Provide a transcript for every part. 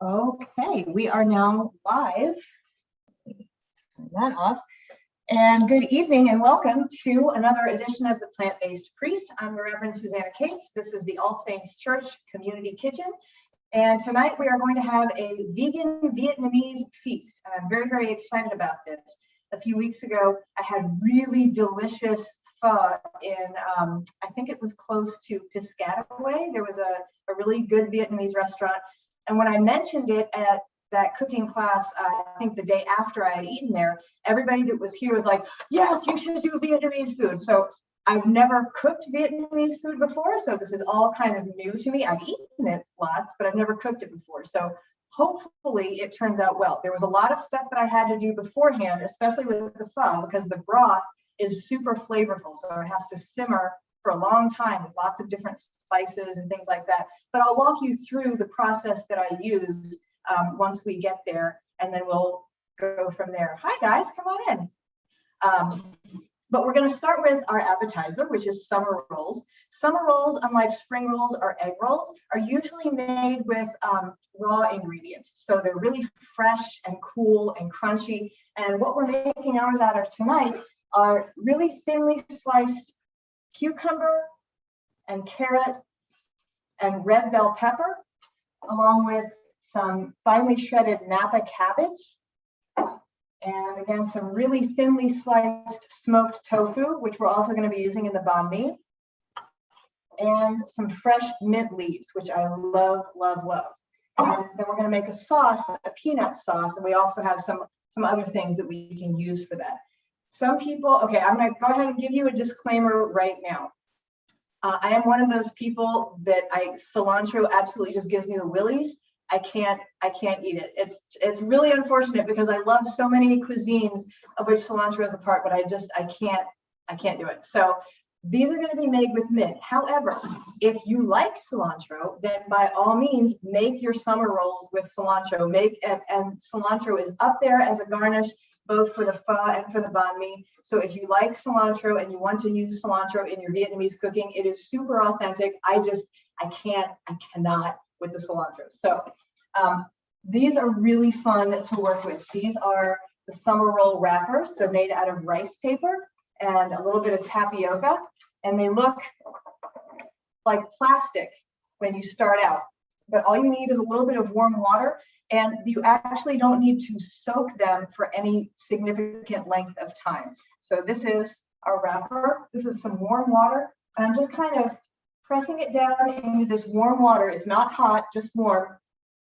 Okay, we are now live. Turn that off. And good evening and welcome to another edition of the Plant-Based Priest. I'm the Reverend Susanna Cates. This is the All Saints Church Community Kitchen. And tonight we are going to have a vegan Vietnamese feast. And I'm very, very excited about this. A few weeks ago, I had really delicious pho in, I think it was close to Piscataway. There was a really good Vietnamese restaurant. And when I mentioned it at that cooking class, I think the day after I had eaten there, everybody that was here was like, yes, you should do Vietnamese food. So I've never cooked Vietnamese food before, so this is all kind of new to me. I've eaten it lots, but I've never cooked it before. So hopefully it turns out well. There was a lot of stuff that I had to do beforehand, especially with the pho, because the broth is super flavorful. So it has to simmer for a long time with lots of different spices and things like that. But I'll walk you through the process that I use once we get there, and then we'll go from there. Hi guys, come on in. But we're going to start with our appetizer, which is summer rolls. Summer rolls, unlike spring rolls or egg rolls, are usually made with raw ingredients. So they're really fresh and cool and crunchy. And what we're making ours out of tonight are really thinly sliced cucumber and carrot and red bell pepper, along with some finely shredded Napa cabbage, and again, some really thinly sliced smoked tofu, which we're also going to be using in the banh mi, and some fresh mint leaves, which I love, love, love. And then we're going to make a sauce, a peanut sauce, and we also have some other things that we can use for that. Some people, okay, I'm going to go ahead and give you a disclaimer right now. I am one of those people that cilantro absolutely just gives me the willies. I can't eat it. It's really unfortunate because I love so many cuisines of which cilantro is a part, but I can't do it. So these are going to be made with mint. However, if you like cilantro, then by all means make your summer rolls with cilantro. And cilantro is up there as a garnish, both for the pho and for the banh mi. So if you like cilantro and you want to use cilantro in your Vietnamese cooking, it is super authentic. I cannot with the cilantro. So these are really fun to work with. These are the summer roll wrappers. They're made out of rice paper and a little bit of tapioca, and they look like plastic when you start out. But all you need is a little bit of warm water, and you actually don't need to soak them for any significant length of time. So this is our wrapper. This is some warm water, and I'm just kind of pressing it down into this warm water. It's not hot, just warm,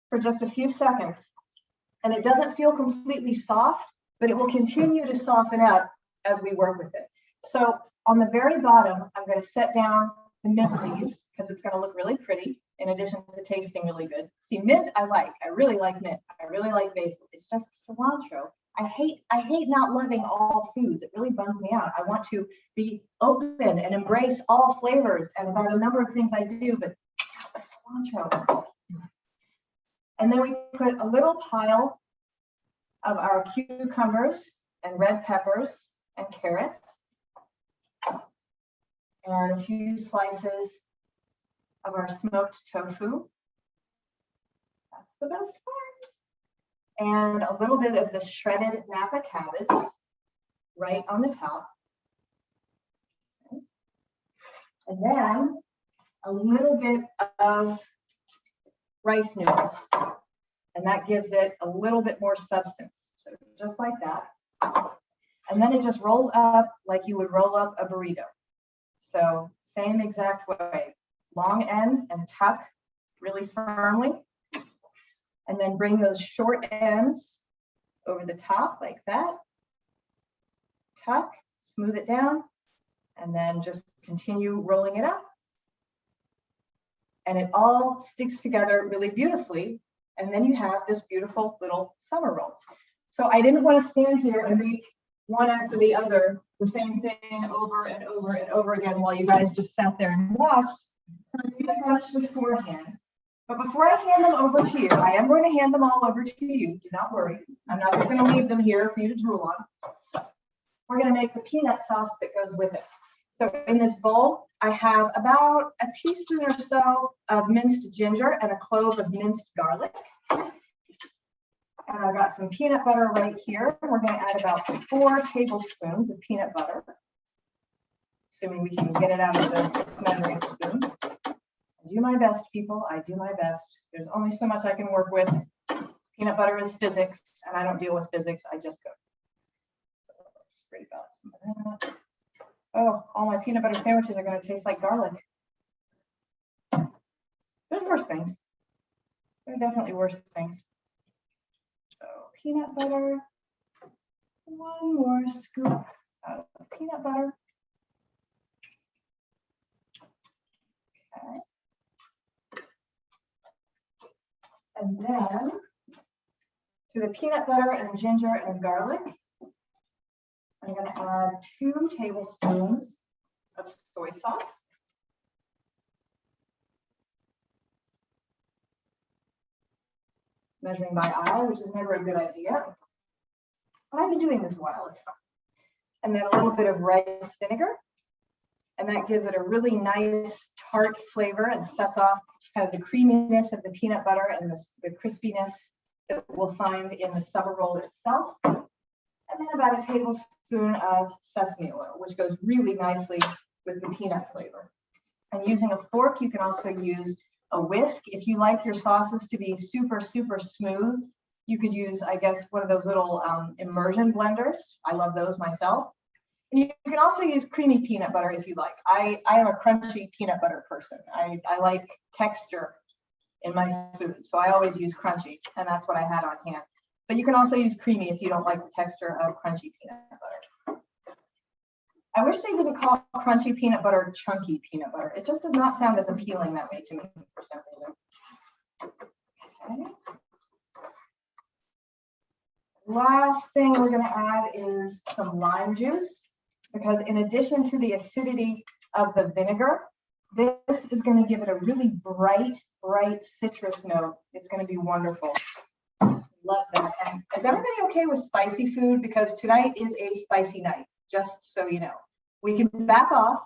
for just a few seconds. And it doesn't feel completely soft, but it will continue to soften up as we work with it. So on the very bottom, I'm going to set down the mint leaves because it's going to look really pretty in addition to tasting really good. See, mint I really like mint. I really like basil. It's just cilantro. I hate not loving all foods. It really bums me out. I want to be open and embrace all flavors, and about a number of things I do, but cilantro. And then we put a little pile of our cucumbers and red peppers and carrots, and a few slices of our smoked tofu. That's the best part. And a little bit of the shredded Napa cabbage right on the top. Okay. And then a little bit of rice noodles. And that gives it a little bit more substance. So just like that. And then it just rolls up like you would roll up a burrito. So same exact way. Long end and tuck really firmly. And then bring those short ends over the top like that. Tuck, smooth it down, and then just continue rolling it up. And it all sticks together really beautifully. And then you have this beautiful little summer roll. So I didn't want to stand here and make one after the other, the same thing over and over and over again while you guys just sat there and watched. So I made a bunch beforehand. But before I hand them over to you, I am going to hand them all over to you. Do not worry. I'm not just going to leave them here for you to drool on. We're going to make the peanut sauce that goes with it. So in this bowl, I have about a teaspoon or so of minced ginger and a clove of minced garlic. And I've got some peanut butter right here. We're going to add about 4 tablespoons of peanut butter, assuming we can get it out of the measuring spoon. I do my best, people. I do my best. There's only so much I can work with. Peanut butter is physics, and I don't deal with physics. I just cook. So let's scrape out some of that. Oh, all my peanut butter sandwiches are going to taste like garlic. There's worse things. There are definitely worse things. So peanut butter. 1 more scoop of peanut butter. Okay. And then to the peanut butter and ginger and garlic, I'm going to add 2 tablespoons of soy sauce. Measuring by eye, which is never a good idea. But I've been doing this a while, it's fine. And then a little bit of rice vinegar. And that gives it a really nice tart flavor and sets off kind of the creaminess of the peanut butter and the crispiness that we'll find in the summer roll itself. And then about a tablespoon of sesame oil, which goes really nicely with the peanut flavor. And using a fork, you can also use a whisk. If you like your sauces to be super, super smooth, you could use, I guess, one of those little immersion blenders. I love those myself. And you can also use creamy peanut butter if you like. I am a crunchy peanut butter person. I like texture in my food, so I always use crunchy, and that's what I had on hand. But you can also use creamy if you don't like the texture of crunchy peanut butter. I wish they didn't call crunchy peanut butter chunky peanut butter. It just does not sound as appealing that way to me for some reason. Okay. Last thing we're going to add is some lime juice, because in addition to the acidity of the vinegar, this is going to give it a really bright citrus note. It's going to be wonderful. Love that. And is everybody okay with spicy food? Because tonight is a spicy night, just so you know. We can back off.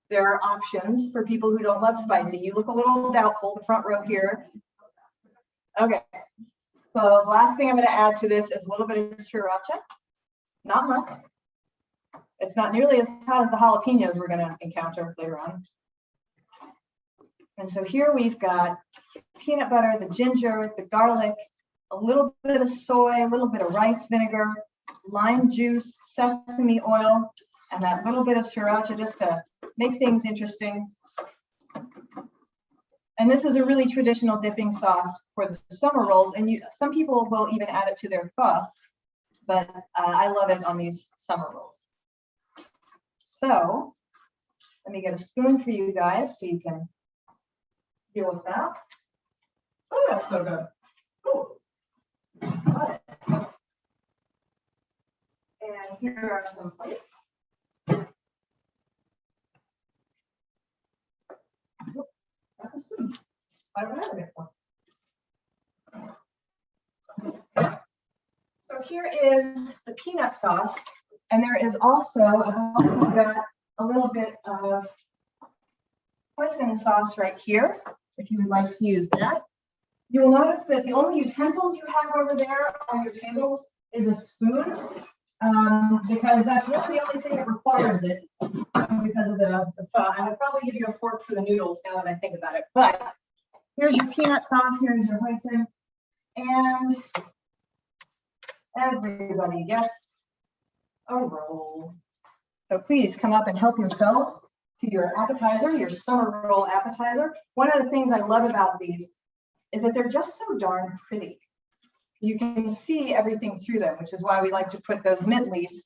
There are options for people who don't love spicy. You look a little doubtful, the front row here. Okay. So the last thing I'm going to add to this is a little bit of sriracha. Not much. It's not nearly as hot as the jalapenos we're going to encounter later on. And so here we've got peanut butter, the ginger, the garlic, a little bit of soy, a little bit of rice vinegar, lime juice, sesame oil, and that little bit of sriracha just to make things interesting. And this is a really traditional dipping sauce for the summer rolls. And some people will even add it to their pho, but I love it on these summer rolls. So let me get a spoon for you guys so you can deal with that. Oh, that's so good. Ooh. Got it. And here are some plates. I don't have it before. So here is the peanut sauce, and there is also, I've also got a little bit of hoisin sauce right here, if you would like to use that. You'll notice that the only utensils you have over there on your tables is a spoon, because that's really the only thing that requires it, because of the pho. I would probably give you a fork for the noodles now that I think about it. But here's your peanut sauce, here's your hoisin, and everybody gets a roll. So please come up and help yourselves to your appetizer, your summer roll appetizer. One of the things I love about these is that they're just so darn pretty. You can see everything through them, which is why we like to put those mint leaves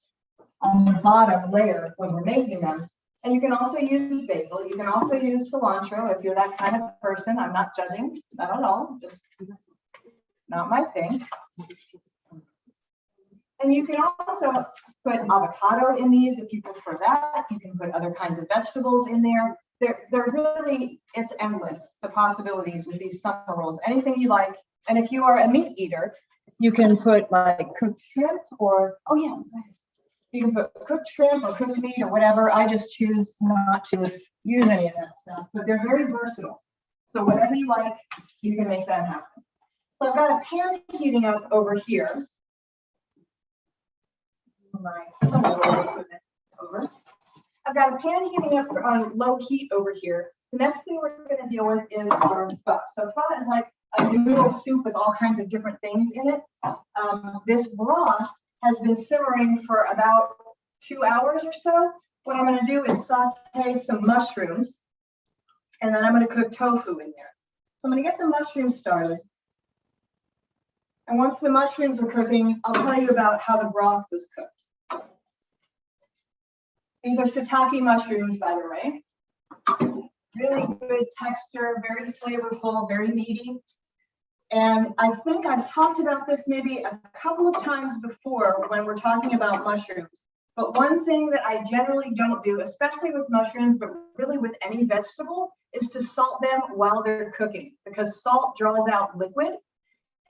on the bottom layer when we're making them. And you can also use basil. You can also use cilantro if you're that kind of person. I'm not judging, not at all, just not my thing. And you can also put avocado in these if you prefer that. You can put other kinds of vegetables in there. They're really, it's endless, the possibilities with these summer rolls. Anything you like. And if you are a meat eater, you can put like cooked shrimp or, oh yeah, you can put cooked shrimp or cooked meat or whatever. I just choose not to use any of that stuff, but they're very versatile. So whatever you like, you can make that happen. So I've got a pan heating up over here. I've got a pan heating up on low heat over here. The next thing we're going to deal with is our pho. So pho is like a noodle soup with all kinds of different things in it. This broth has been simmering for about 2 hours or so. What I'm going to do is saute some mushrooms, and then I'm going to cook tofu in there. So I'm going to get the mushrooms started. And once the mushrooms are cooking, I'll tell you about how the broth was cooked. These are shiitake mushrooms, by the way. Really good texture, very flavorful, very meaty. And I think I've talked about this maybe a couple of times before when we're talking about mushrooms. But one thing that I generally don't do, especially with mushrooms, but really with any vegetable, is to salt them while they're cooking, because salt draws out liquid.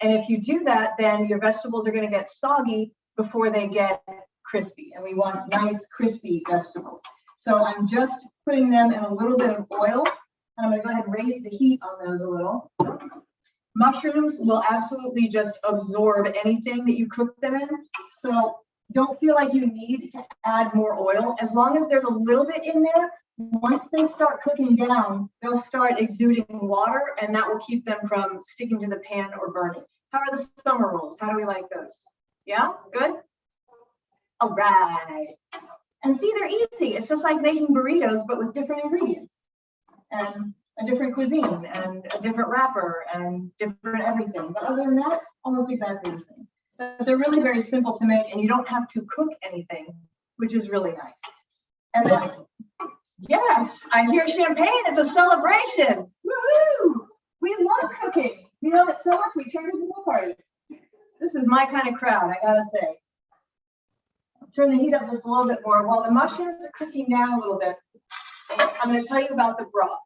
And if you do that, then your vegetables are going to get soggy before they get crispy. And we want nice, crispy vegetables. So I'm just putting them in a little bit of oil. And I'm going to go ahead and raise the heat on those a little. Mushrooms will absolutely just absorb anything that you cook them in. So don't feel like you need to add more oil. As long as there's a little bit in there, once they start cooking down, they'll start exuding water, and that will keep them from sticking to the pan or burning. How are the summer rolls? How do we like those? Yeah, good? All right. And see, they're easy. It's just like making burritos, but with different ingredients and a different cuisine and a different wrapper and different everything. But other than that, almost exactly the same. But they're really very simple to make, and you don't have to cook anything, which is really nice. And then, yes, I hear champagne. It's a celebration. Woohoo! We love cooking. We love it so much, we turned it into a party. This is my kind of crowd, I gotta say. Turn the heat up just a little bit more. While the mushrooms are cooking down a little bit, I'm going to tell you about the broth.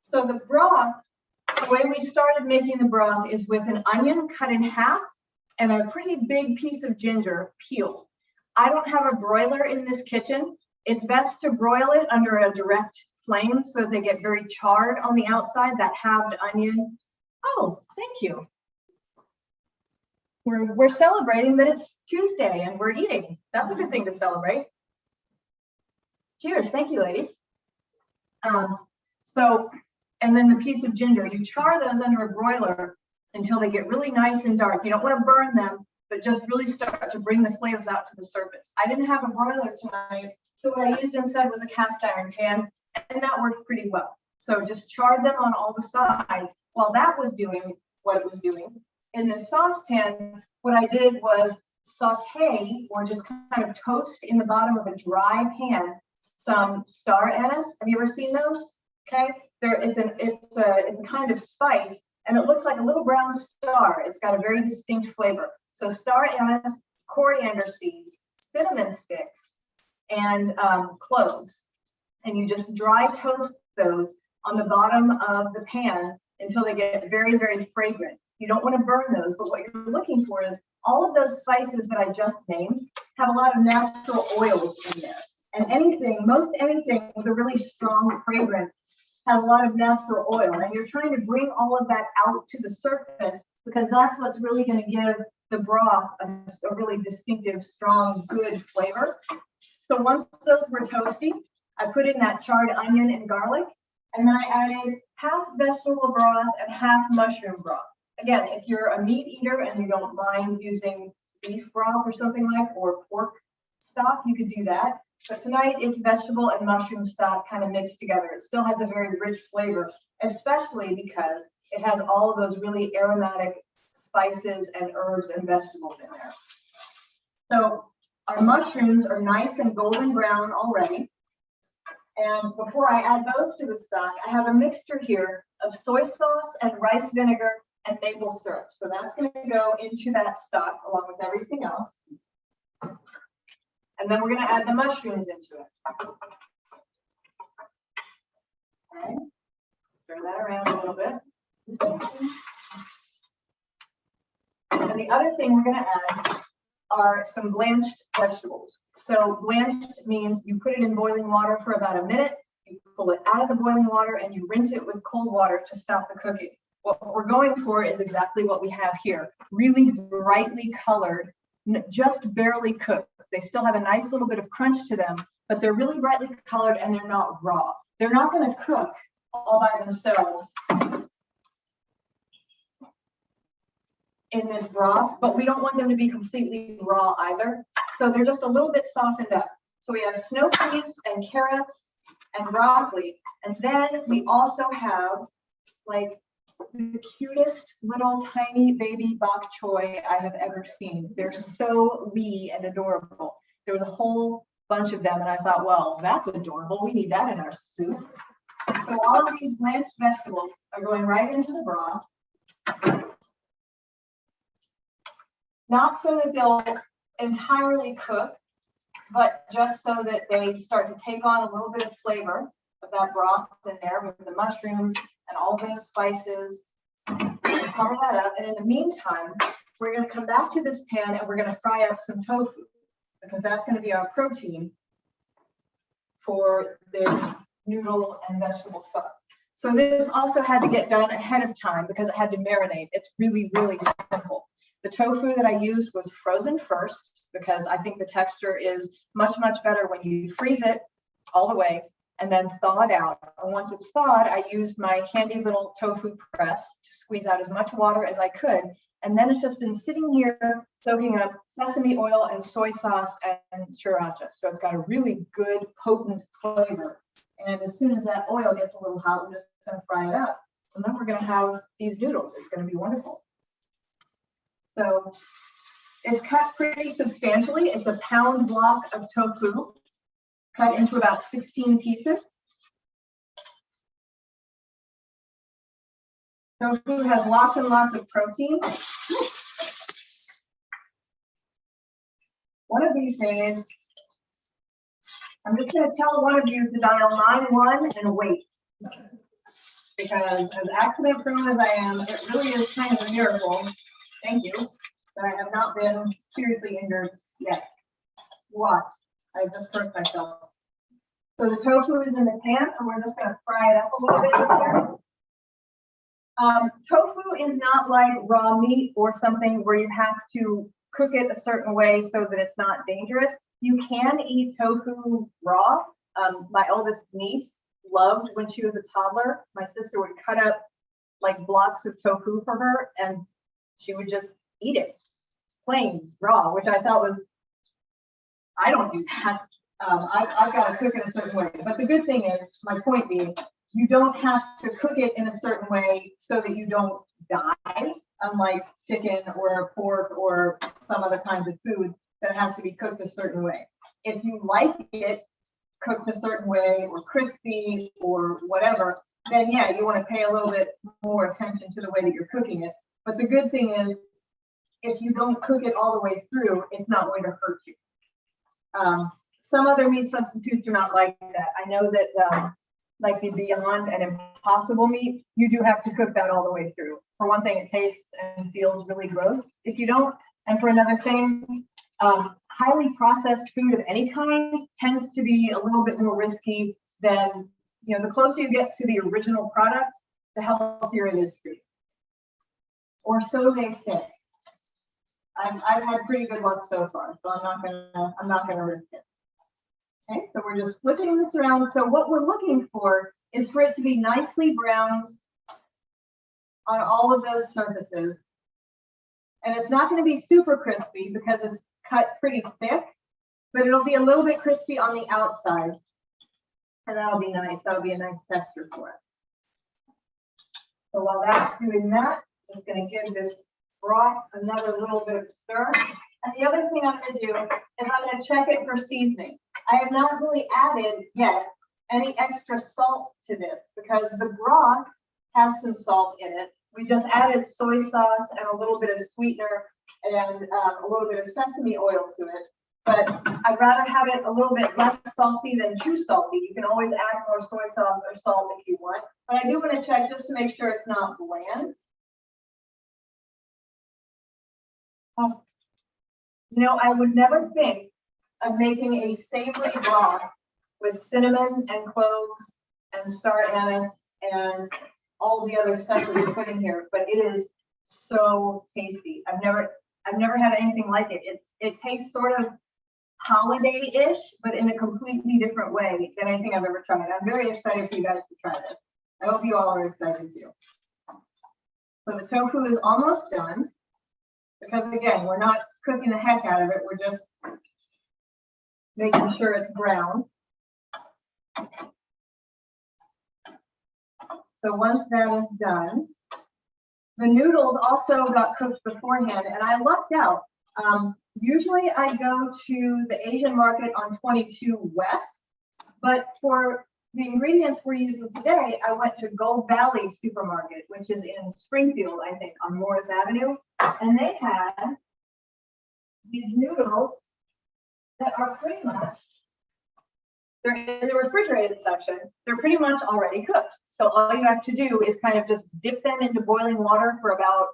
So the broth, the way we started making the broth is with an onion cut in half and a pretty big piece of ginger peeled. I don't have a broiler in this kitchen. It's best to broil it under a direct flame so they get very charred on the outside, that halved onion. Oh, thank you. We're celebrating that it's Tuesday and we're eating. That's a good thing to celebrate. Cheers. Thank you, ladies. And then the piece of ginger, you char those under a broiler until they get really nice and dark. You don't want to burn them, but just really start to bring the flavors out to the surface. I didn't have a broiler tonight, so what I used instead was a cast iron pan, and that worked pretty well. So just charred them on all the sides. While that was doing what it was doing, in the saucepan, what I did was saute or just kind of toast in the bottom of a dry pan some star anise. Have you ever seen those? Okay, it's a kind of spice, and it looks like a little brown star. It's got a very distinct flavor. So star anise, coriander seeds, cinnamon sticks, and cloves. And you just dry toast those on the bottom of the pan until they get very, very fragrant. You don't want to burn those, but what you're looking for is all of those spices that I just named have a lot of natural oils in there. And most anything with a really strong fragrance has a lot of natural oil. And you're trying to bring all of that out to the surface because that's what's really going to give the broth a really distinctive, strong, good flavor. So once those were toasty, I put in that charred onion and garlic, and then I added half vegetable broth and half mushroom broth. Again, if you're a meat eater and you don't mind using beef broth or something like, or pork stock, you could do that. But tonight it's vegetable and mushroom stock kind of mixed together. It still has a very rich flavor, especially because it has all of those really aromatic spices and herbs and vegetables in there. So our mushrooms are nice and golden brown already. And before I add those to the stock, I have a mixture here of soy sauce and rice vinegar and maple syrup. So that's going to go into that stock along with everything else. And then we're going to add the mushrooms into it. Okay. Stir that around a little bit. And the other thing we're going to add are some blanched vegetables. So blanched means you put it in boiling water for about a minute, you pull it out of the boiling water, and you rinse it with cold water to stop the cooking. What we're going for is exactly what we have here. Really brightly colored, just barely cooked. They still have a nice little bit of crunch to them, but they're really brightly colored and they're not raw. They're not going to cook all by themselves in this broth, but we don't want them to be completely raw either. So they're just a little bit softened up. So we have snow peas and carrots and broccoli. And then we also have like the cutest little tiny baby bok choy I have ever seen. They're so wee and adorable. There was a whole bunch of them and I thought, well, that's adorable. We need that in our soup. So all of these blanched vegetables are going right into the broth. Not so that they'll entirely cook, but just so that they start to take on a little bit of flavor of that broth in there with the mushrooms and all those spices. Cover that up. And in the meantime, we're going to come back to this pan and we're going to fry up some tofu because that's going to be our protein for this noodle and vegetable pho. So this also had to get done ahead of time because it had to marinate. It's really, really simple. The tofu that I used was frozen first because I think the texture is much, much better when you freeze it all the way and then thaw it out. And once it's thawed, I used my handy little tofu press to squeeze out as much water as I could. And then it's just been sitting here soaking up sesame oil and soy sauce and sriracha. So it's got a really good, potent flavor. And as soon as that oil gets a little hot, we're just going to fry it up. And then we're going to have these noodles. It's going to be wonderful. So it's cut pretty substantially. It's a pound block of tofu cut into about 16 pieces. Tofu has lots and lots of protein. One of these days, I'm just going to tell one of you to dial 911 and wait. Because as accident prone as I am, it really is kind of a miracle. Thank you. That I have not been seriously injured yet. Watch. I just hurt myself. So the tofu is in the pan, and we're just going to fry it up a little bit here. Tofu is not like raw meat or something where you have to cook it a certain way so that it's not dangerous. You can eat tofu raw. My oldest niece loved when she was a toddler. My sister would cut up like blocks of tofu for her, and she would just eat it plain raw, which I thought was, I don't do that. I've got to cook it a certain way. But the good thing is, my point being, you don't have to cook it in a certain way so that you don't die, unlike chicken or pork or some other kinds of food that has to be cooked a certain way. If you like it cooked a certain way or crispy or whatever, then yeah, you want to pay a little bit more attention to the way that you're cooking it. But the good thing is, if you don't cook it all the way through, it's not going to hurt you. Some other meat substitutes are not like that. I know that like the Beyond and Impossible meat, you do have to cook that all the way through. For one thing, it tastes and feels really gross if you don't. And for another thing, highly processed food of any kind tends to be a little bit more risky than, you know, the closer you get to the original product, the healthier it is for you. Or so they say. I've had pretty good luck so far, so I'm not gonna risk it. Okay, so we're just flipping this around. So what we're looking for is for it to be nicely browned on all of those surfaces. And it's not going to be super crispy because it's cut pretty thick, but it'll be a little bit crispy on the outside. And that'll be nice. That'll be a nice texture for it. So while that's doing that, I'm just going to give this broth another little bit of stir. And the other thing I'm going to do is I'm going to check it for seasoning. I have not really added yet any extra salt to this because the broth has some salt in it. We just added soy sauce and a little bit of sweetener and a little bit of sesame oil to it. But I'd rather have it a little bit less salty than too salty. You can always add more soy sauce or salt if you want. But I do want to check just to make sure it's not bland. You know, I would never think of making a savory broth with cinnamon and cloves and star anise and all the other stuff that we put in here, but it is so tasty. I've never had anything like it. It tastes sort of holiday-ish, but in a completely different way than anything I've ever tried. I'm very excited for you guys to try this. I hope you all are excited too. So the tofu is almost done because again, we're not cooking the heck out of it. We're just making sure it's brown. So once that is done, the noodles also got cooked beforehand, and I lucked out. Usually I go to the Asian market on 22 West, but for the ingredients we're using today, I went to Gold Valley Supermarket, which is in Springfield, I think, on Morris Avenue, and they had these noodles that are pretty much, they're in the refrigerated section. They're pretty much already cooked. So all you have to do is kind of just dip them into boiling water for about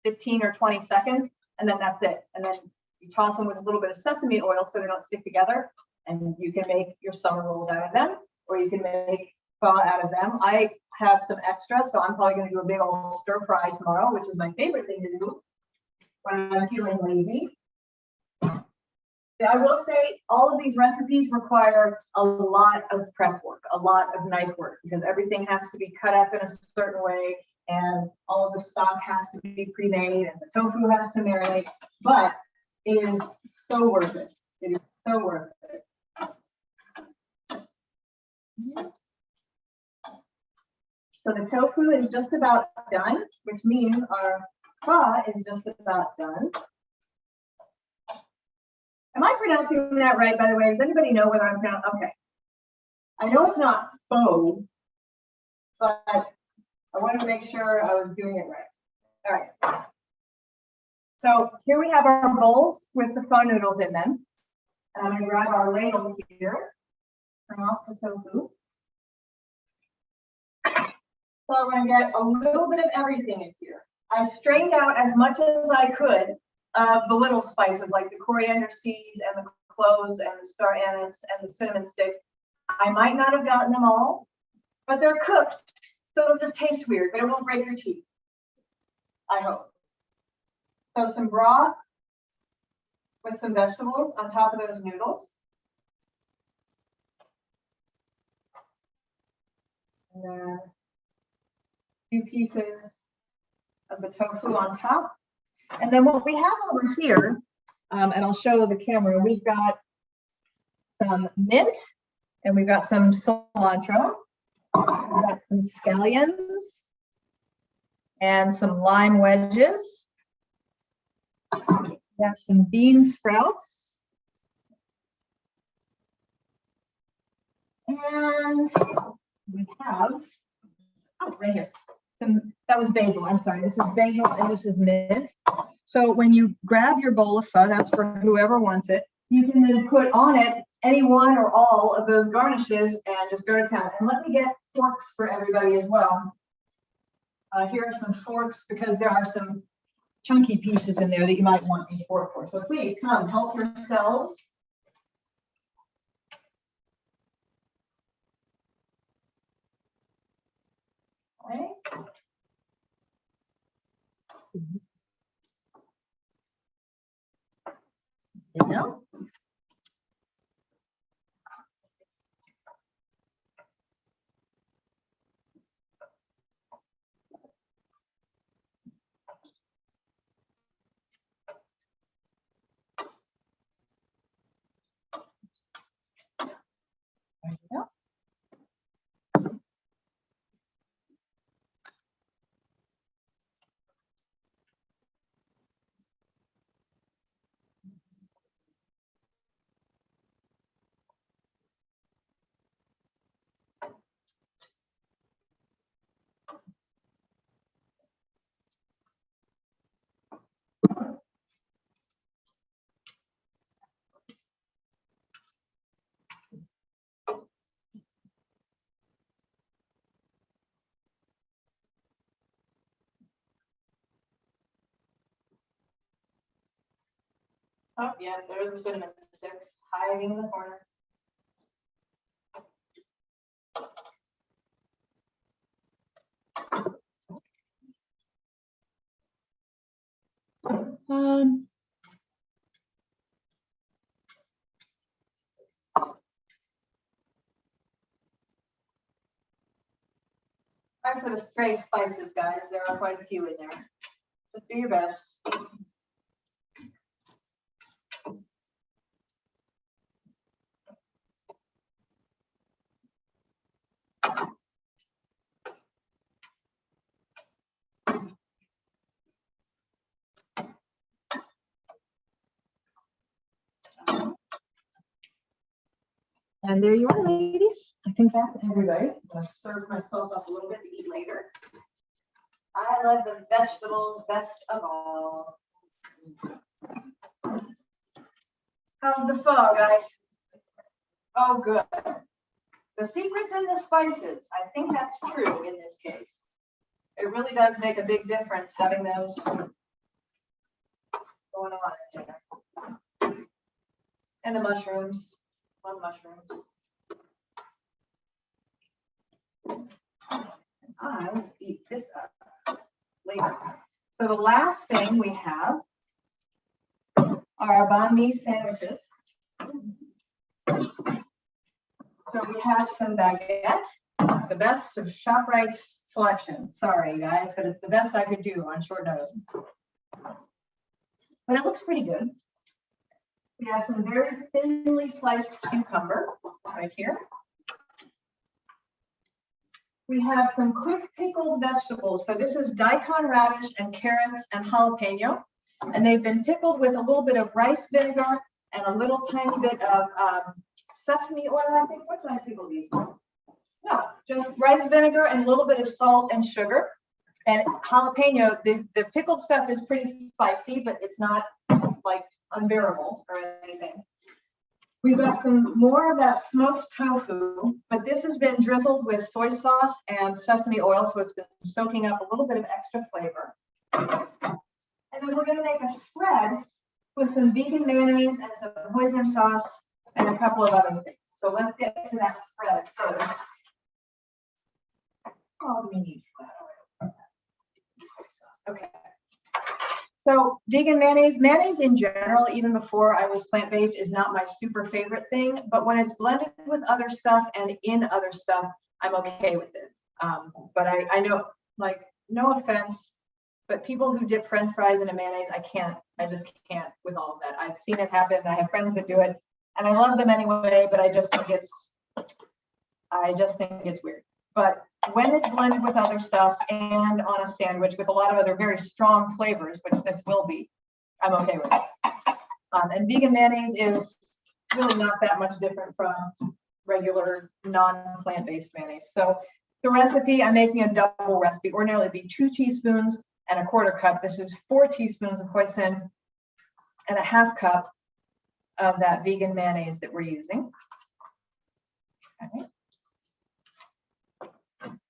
15 or 20 seconds, and then that's it. And then you toss them with a little bit of sesame oil so they don't stick together, and you can make your summer rolls out of them, or you can make pho out of them. I have some extra, so I'm probably going to do a big old stir fry tomorrow, which is my favorite thing to do when I'm feeling lazy. I will say all of these recipes require a lot of prep work, a lot of knife work, because everything has to be cut up in a certain way, and all of the stock has to be pre-made, and the tofu has to marinate, but it is so worth it. It is so worth it. So the tofu is just about done, which means our pho is just about done. Am I pronouncing that right, by the way? Does anybody know whether I'm pronouncing? Okay. I know it's not pho, but I wanted to make sure I was doing it right. All right. So here we have our bowls with the pho noodles in them. And I'm going to grab our ladle here, turn off the tofu. So we're going to get a little bit of everything in here. I strained out as much as I could of the little spices like the coriander seeds and the cloves and the star anise and the cinnamon sticks. I might not have gotten them all, but they're cooked, so it'll just taste weird, but it won't break your teeth, I hope. So some broth with some vegetables on top of those noodles. And then a few pieces of the tofu on top. And then what we have over here, and I'll show the camera, we've got some mint, and we've got some cilantro, we've got some scallions, and some lime wedges. We have some bean sprouts. And we have, oh, right here. That was basil. I'm sorry. This is basil and this is mint. So when you grab your bowl of pho, that's for whoever wants it, you can then put on it any one or all of those garnishes and just go to town. And let me get forks for everybody as well. Here are some forks because there are some chunky pieces in there that you might want a fork for. So please come help yourselves. Okay. You know? There you go. Oh, yeah, there are the cinnamon sticks hiding in the corner. Time for the stray spices, guys. There are quite a few in there. Just do your best. And there you are, ladies. I think that's everybody. I'm going to serve myself up a little bit to eat later. I love the vegetables best of all. How's the pho, guys? Oh, good. The secret's in the spices. I think that's true in this case. It really does make a big difference having those going on in there. And the mushrooms. Love mushrooms. I will eat this up later. So the last thing we have are our banh mi sandwiches. So we have some baguette, the best of ShopRite's selection. Sorry, guys, but it's the best I could do on short notice. But it looks pretty good. We have some very thinly sliced cucumber right here. We have some quick pickled vegetables. So this is daikon radish and carrots and jalapeno. And they've been pickled with a little bit of rice vinegar and a little tiny bit of sesame oil, I think. What kind of pickle these? No, just rice vinegar and a little bit of salt and sugar. And jalapeno, the pickled stuff is pretty spicy, but it's not like unbearable or anything. We've got some more of that smoked tofu, but this has been drizzled with soy sauce and sesame oil, so it's been soaking up a little bit of extra flavor. And then we're going to make a spread with some vegan mayonnaise and some hoisin sauce and a couple of other things. So let's get to that spread first. Oh, do we need that? Okay. So vegan mayonnaise, mayonnaise in general, even before I was plant-based, is not my super favorite thing, but when it's blended with other stuff and in other stuff, I'm okay with it. But I know, like, no offense, but people who dip French fries in a mayonnaise, I just can't with all of that. I've seen it happen. I have friends that do it and I love them anyway, but I just think it's weird. But when it's blended with other stuff and on a sandwich with a lot of other very strong flavors, which this will be, I'm okay with it. And vegan mayonnaise is really not that much different from regular non-plant-based mayonnaise. So the recipe, I'm making a double recipe. Ordinarily it'd be 2 teaspoons and a 1/4 cup. This is 4 teaspoons of hoisin and a 1/2 cup of that vegan mayonnaise that we're using. Okay.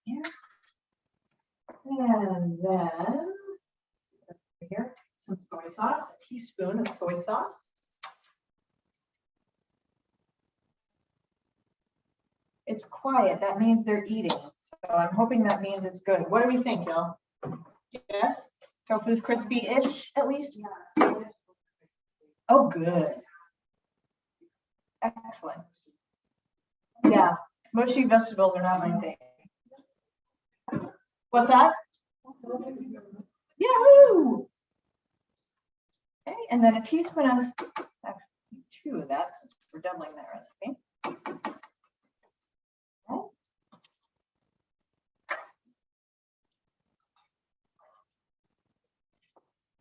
Yeah. And then here, some soy sauce, a teaspoon of soy sauce. It's quiet, that means they're eating. So I'm hoping that means it's good. What do we think, y'all? Yes? Tofu's crispy-ish, at least? Yeah. Oh, good. Excellent. Yeah, mushy vegetables are not my thing. What's that? Yahoo! Okay, and then a teaspoon of, actually 2 of that, since we're doubling that recipe. Okay.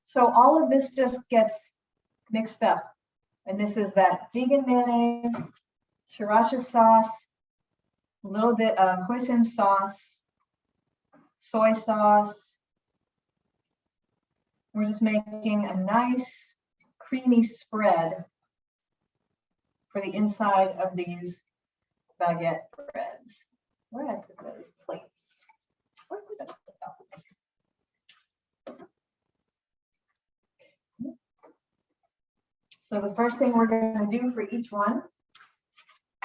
So all of this just gets mixed up. And this is that vegan mayonnaise, sriracha sauce, a little bit of hoisin sauce, soy sauce. We're just making a nice creamy spread for the inside of these baguette breads. Where did I put those plates? Where did I put them? So the first thing we're going to do for each one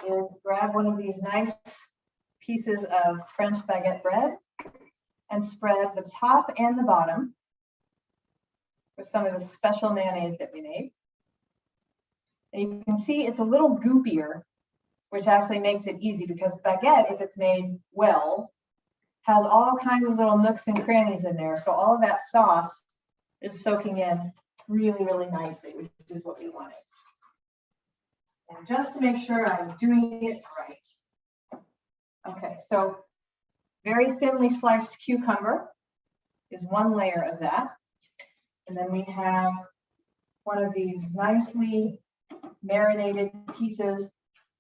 is grab one of these nice pieces of French baguette bread and spread the top and the bottom with some of the special mayonnaise that we made. And you can see it's a little goopier, which actually makes it easy because baguette, if it's made well, has all kinds of little nooks and crannies in there. So all of that sauce is soaking in really, really nicely, which is what we wanted. And just to make sure I'm doing it right. Okay, so very thinly sliced cucumber is one layer of that. And then we have one of these nicely marinated pieces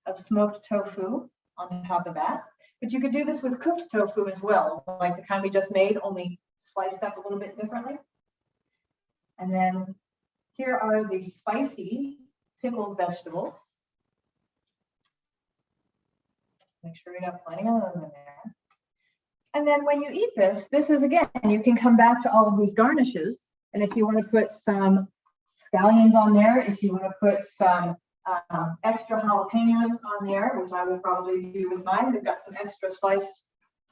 of smoked tofu on top of that. But you could do this with cooked tofu as well, like the kind we just made, only sliced up a little bit differently. And then here are the spicy pickled vegetables. Make sure we got plenty of those in there. And then when you eat this, this is, again, you can come back to all of these garnishes. And if you want to put some scallions on there, if you want to put some extra jalapenos on there, which I would probably do with mine. We've got some extra sliced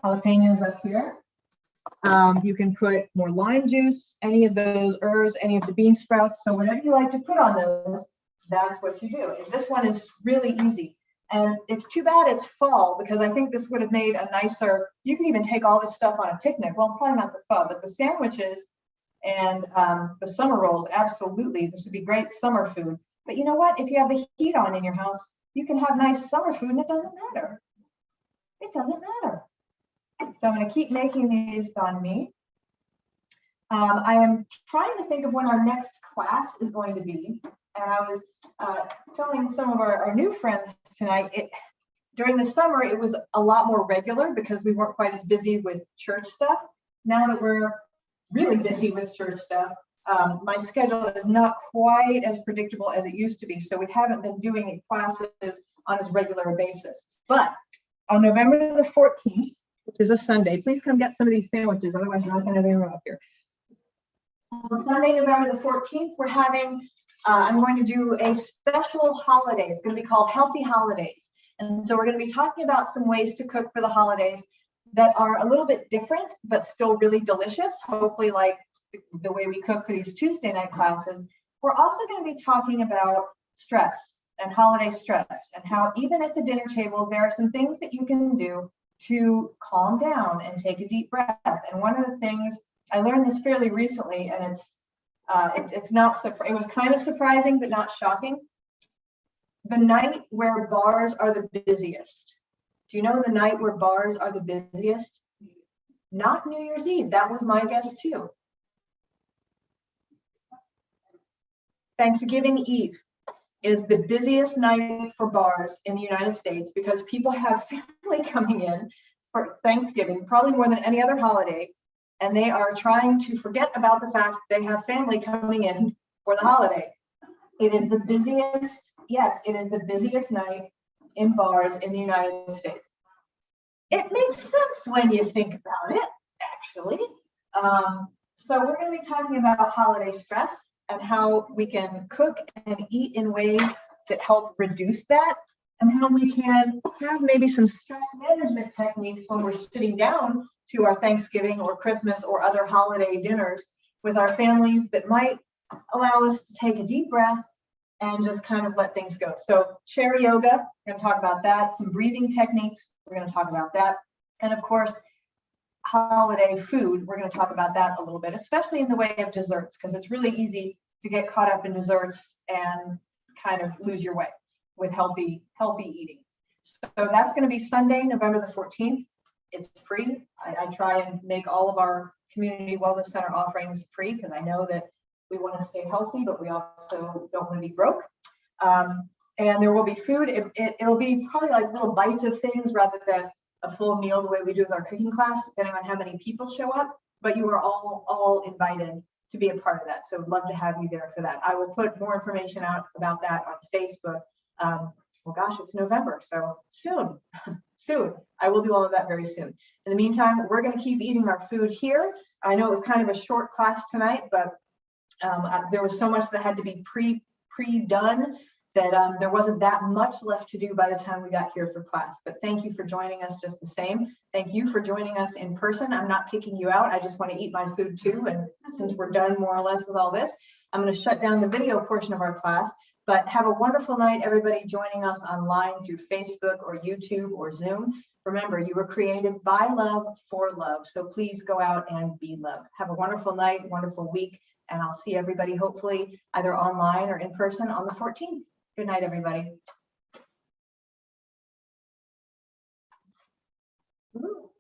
jalapenos up here. You can put more lime juice, any of those herbs, any of the bean sprouts. So whatever you like to put on those, that's what you do. And this one is really easy. And it's too bad it's fall, because I think this would have made a nicer, you can even take all this stuff on a picnic. Well, probably not the pho, but the sandwiches and the summer rolls, absolutely. This would be great summer food. But you know what? If you have the heat on in your house, you can have nice summer food and it doesn't matter. It doesn't matter. So I'm going to keep making these banh mi. I am trying to think of when our next class is going to be. And I was telling some of our new friends tonight, during the summer, it was a lot more regular because we weren't quite as busy with church stuff. Now that we're really busy with church stuff, my schedule is not quite as predictable as it used to be. So we haven't been doing classes on as regular a basis. But on November the 14th, which is a Sunday, please come get some of these sandwiches. Otherwise, you're not going to have any room up here. On Sunday, November the 14th, we're having, I'm going to do a special holiday. It's going to be called Healthy Holidays. And so we're going to be talking about some ways to cook for the holidays that are a little bit different, but still really delicious, hopefully like the way we cook for these Tuesday night classes. We're also going to be talking about stress and holiday stress and how even at the dinner table, there are some things that you can do to calm down and take a deep breath. And one of the things, I learned this fairly recently, and it's not, it was kind of surprising, but not shocking. The night where bars are the busiest. Do you know the night where bars are the busiest? Not New Year's Eve. That was my guess too. Thanksgiving Eve is the busiest night for bars in the United States because people have family coming in for Thanksgiving, probably more than any other holiday, and they are trying to forget about the fact that they have family coming in for the holiday. It is the busiest, yes, it is the busiest night in bars in the United States. It makes sense when you think about it, actually. So we're going to be talking about holiday stress and how we can cook and eat in ways that help reduce that, and how we can have maybe some stress management techniques when we're sitting down to our Thanksgiving or Christmas or other holiday dinners with our families that might allow us to take a deep breath and just kind of let things go. So chair yoga, we're going to talk about that. Some breathing techniques, we're going to talk about that. And of course, holiday food, we're going to talk about that a little bit, especially in the way of desserts, because it's really easy to get caught up in desserts and kind of lose your way with healthy eating. So that's going to be Sunday, November the 14th. It's free. I try and make all of our community wellness center offerings free because I know that we want to stay healthy, but we also don't want to be broke. And there will be food. It'll be probably like little bites of things rather than a full meal the way we do with our cooking class, depending on how many people show up. But you are all invited to be a part of that. So I'd love to have you there for that. I will put more information out about that on Facebook. Well, gosh, it's November, so soon. I will do all of that very soon. In the meantime, we're going to keep eating our food here. I know it was kind of a short class tonight, but there was so much that had to be pre-done that there wasn't that much left to do by the time we got here for class. But thank you for joining us just the same. Thank you for joining us in person. I'm not kicking you out. I just want to eat my food too. And since we're done more or less with all this, I'm going to shut down the video portion of our class. But have a wonderful night, everybody joining us online through Facebook or YouTube or Zoom. Remember, you were created by love for love. So please go out and be love. Have a wonderful night, wonderful week. And I'll see everybody hopefully either online or in person on the 14th. Good night, everybody. Ooh.